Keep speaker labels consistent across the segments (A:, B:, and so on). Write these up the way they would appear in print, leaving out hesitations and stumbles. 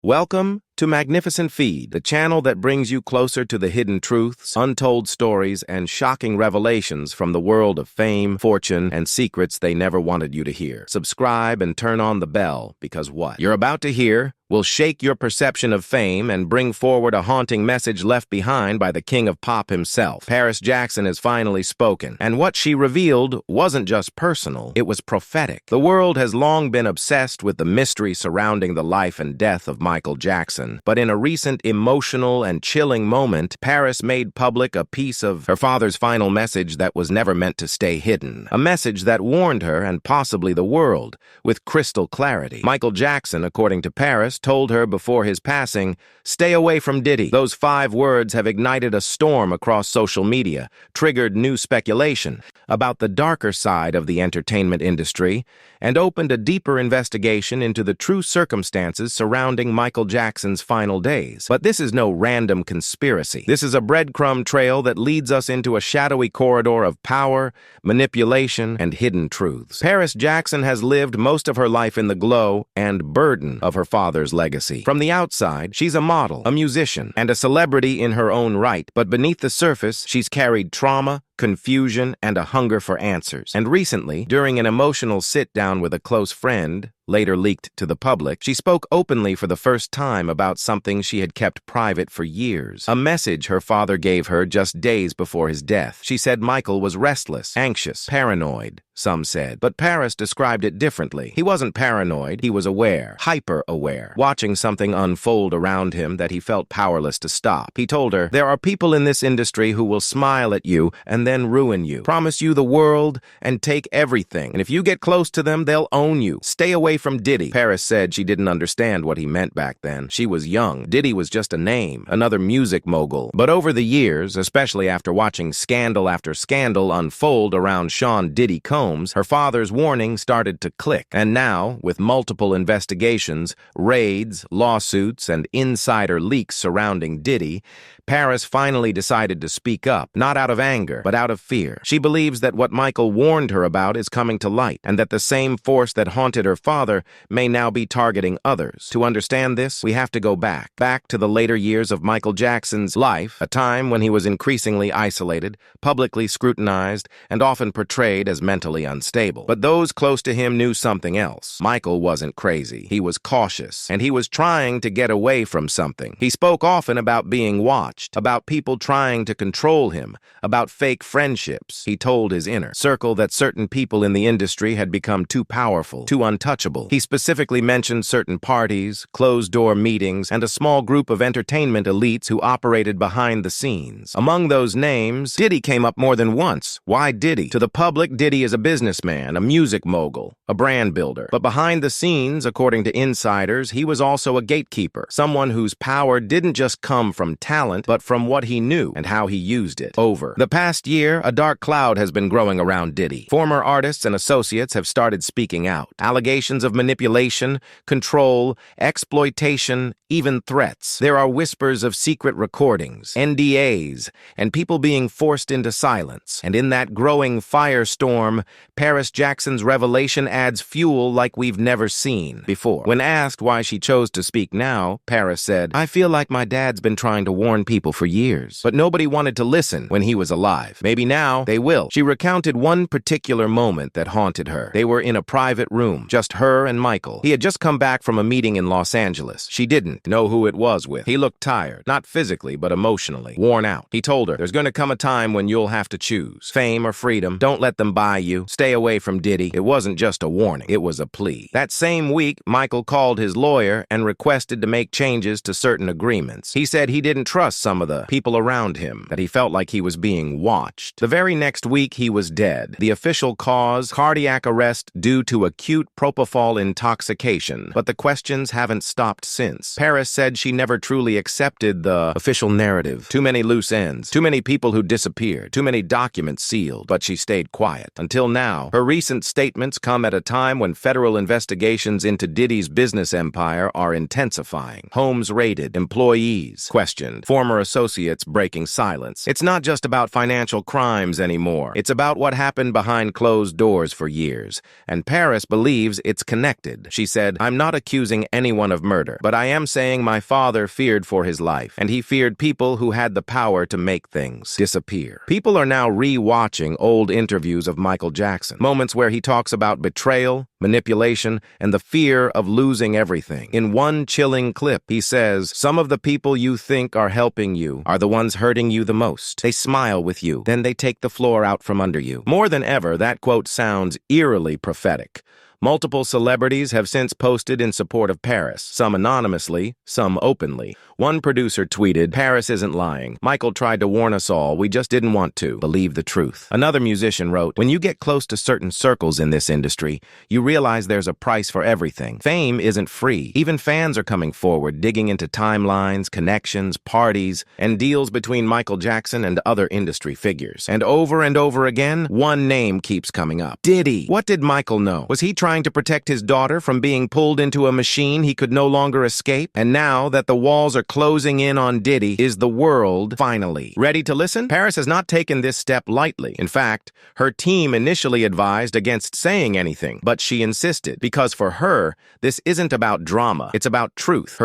A: Welcome to Magnificent Feed, the channel that brings you closer to the hidden truths, untold stories, and shocking revelations from the world of fame, fortune, and secrets they never wanted you to hear. Subscribe and turn on the bell, because what you're about to hear will shake your perception of fame and bring forward a haunting message left behind by the king of pop himself. Paris Jackson has finally spoken, and what she revealed wasn't just personal, it was prophetic. The world has long been obsessed with the mystery surrounding the life and death of Michael Jackson, but in a recent emotional and chilling moment, Paris made public a piece of her father's final message that was never meant to stay hidden. A message that warned her, and possibly the world, with crystal clarity. Michael Jackson, according to Paris, told her before his passing, "Stay away from Diddy." Those 5 words have ignited a storm across social media, triggered new speculation about the darker side of the entertainment industry, and opened a deeper investigation into the true circumstances surrounding Michael Jackson's final days. But this is no random conspiracy. This is a breadcrumb trail that leads us into a shadowy corridor of power, manipulation, and hidden truths. Paris Jackson has lived most of her life in the glow and burden of her father's legacy. From the outside, she's a model, a musician, and a celebrity in her own right. But beneath the surface, she's carried trauma, confusion, and a hunger for answers. And recently, during an emotional sit-down with a close friend, later leaked to the public, she spoke openly for the first time about something she had kept private for years. A message her father gave her just days before his death. She said Michael was restless, anxious, paranoid, some said. But Paris described it differently. He wasn't paranoid, he was aware, hyper-aware, watching something unfold around him that he felt powerless to stop. He told her, "There are people in this industry who will smile at you and then ruin you, promise you the world and take everything. And if you get close to them, they'll own you. Stay away from Diddy." Paris said she didn't understand what he meant back then. She was young. Diddy was just a name, another music mogul. But over the years, especially after watching scandal after scandal unfold around Sean Diddy Combs, her father's warning started to click. And now, with multiple investigations, raids, lawsuits, and insider leaks surrounding Diddy, Paris finally decided to speak up, not out of anger, but out of fear. She believes that what Michael warned her about is coming to light, and that the same force that haunted her father may now be targeting others. To understand this, we have to go back to the later years of Michael Jackson's life, a time when he was increasingly isolated, publicly scrutinized, and often portrayed as mentally unstable. But those close to him knew something else. Michael wasn't crazy. He was cautious, and he was trying to get away from something. He spoke often about being watched, about people trying to control him, about fake friendships. He told his inner circle that certain people in the industry had become too powerful, too untouchable. He specifically mentioned certain parties, closed-door meetings, and a small group of entertainment elites who operated behind the scenes. Among those names, Diddy came up more than once. Why Diddy? To the public, Diddy is a businessman, a music mogul, a brand builder. But behind the scenes, according to insiders, he was also a gatekeeper, someone whose power didn't just come from talent, but from what he knew and how he used it. Over the past year, a dark cloud has been growing around Diddy. Former artists and associates have started speaking out. Allegations of manipulation, control, exploitation, even threats. There are whispers of secret recordings, NDAs, and people being forced into silence. And in that growing firestorm, Paris Jackson's revelation adds fuel like we've never seen before. When asked why she chose to speak now, Paris said, "I feel like my dad's been trying to warn people for years, but nobody wanted to listen when he was alive. Maybe now they will." She recounted one particular moment that haunted her. They were in a private room, just her and Michael. He had just come back from a meeting in Los Angeles. She didn't know who it was with. He looked tired, not physically, but emotionally, worn out. He told her, "There's going to come a time when you'll have to choose fame or freedom. Don't let them buy you. Stay away from Diddy." It wasn't just a warning, it was a plea. That same week, Michael called his lawyer and requested to make changes to certain agreements. He said he didn't trust some of the people around him, that he felt like he was being watched. The very next week, he was dead. The official cause, cardiac arrest due to acute propofol intoxication. But the questions haven't stopped since. Paris said she never truly accepted the official narrative. Too many loose ends, too many people who disappeared, too many documents sealed. But she stayed quiet. Until now, her recent statements come at a time when federal investigations into Diddy's business empire are intensifying. Homes raided, employees questioned, former associates breaking silence. It's not just about financial financial crimes anymore. It's about what happened behind closed doors for years, and Paris believes it's connected. She said, "I'm not accusing anyone of murder, but I am saying my father feared for his life, and he feared people who had the power to make things disappear." People are now re-watching old interviews of Michael Jackson, moments where he talks about betrayal, manipulation, and the fear of losing everything. In one chilling clip, he says, "Some of the people you think are helping you are the ones hurting you the most. They smile with you, then they take the floor out from under you." More than ever, that quote sounds eerily prophetic. Multiple celebrities have since posted in support of Paris, some anonymously, some openly. One producer tweeted, "Paris isn't lying. Michael tried to warn us all. We just didn't want to believe the truth." Another musician wrote, "When you get close to certain circles in this industry, you realize there's a price for everything. Fame isn't free. Even fans are coming forward, digging into timelines, connections, parties, and deals between Michael Jackson and other industry figures. And over again, one name keeps coming up. Diddy. What did Michael know? Was he trying to protect his daughter from being pulled into a machine he could no longer escape? And now that the walls are closing in on Diddy, is the world finally ready to listen? Paris has not taken this step lightly. In fact, her team initially advised against saying anything, but she insisted, because for her, this isn't about drama. It's about truth,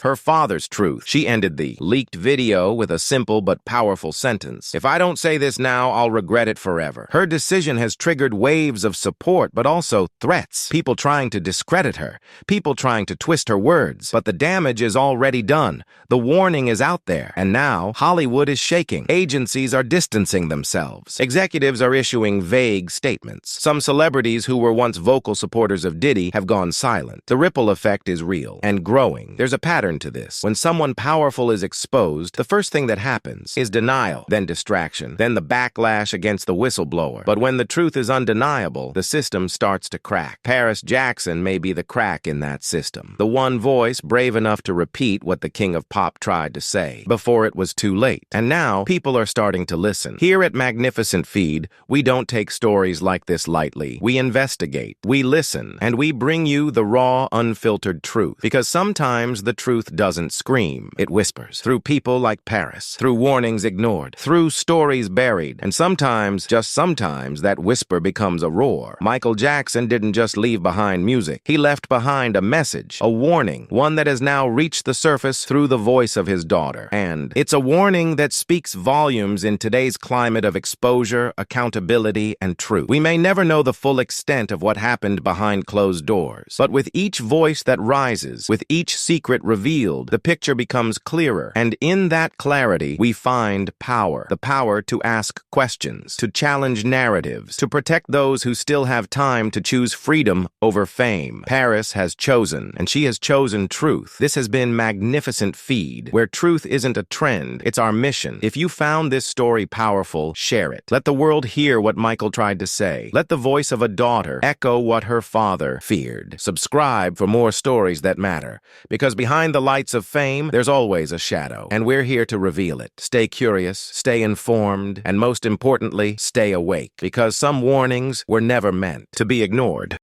A: her father's truth. She ended the leaked video with a simple but powerful sentence: "If I don't say this now, I'll regret it forever." Her decision has triggered waves of support, but also threats. People trying to discredit her, people trying to twist her words. But the damage is already done. The warning is out there, and now Hollywood is shaking. Agencies are distancing themselves. Executives are issuing vague statements. Some celebrities who were once vocal supporters of Diddy have gone silent. The ripple effect is real and growing. There's a pattern to this. When someone powerful is exposed, the first thing that happens is denial, then distraction, then the backlash against the whistleblower. But when the truth is undeniable, the system starts to crack. Paris Jackson may be the crack in that system. The one voice brave enough to repeat what the king of pop tried to say before it was too late. And now people are starting to listen. Here at Magnificent Feed, we don't take stories like this lightly. We investigate, we listen, and we bring you the raw, unfiltered truth. Because sometimes the truth doesn't scream, it whispers. Through people like Paris, through warnings ignored, through stories buried, and sometimes, just sometimes, that whisper becomes a roar. Michael Jackson didn't just leave behind music. He left behind a message, a warning, one that has now reached the surface through the voice of his daughter. And it's a warning that speaks volumes in today's climate of exposure, accountability, and truth. We may never know the full extent of what happened behind closed doors, but with each voice that rises, with each secret revealed, the picture becomes clearer. And in that clarity, we find power. The power to ask questions, to challenge narratives, to protect those who still have time to choose freedom over fame. Paris has chosen, and she has chosen truth. This has been Magnificent Feed, where truth isn't a trend, it's our mission. If you found this story powerful, share it. Let the world hear what Michael tried to say. Let the voice of a daughter echo what her father feared. Subscribe for more stories that matter, because behind the lights of fame, there's always a shadow, and we're here to reveal it. Stay curious, stay informed, and most importantly, stay awake, because some warnings were never meant to be ignored.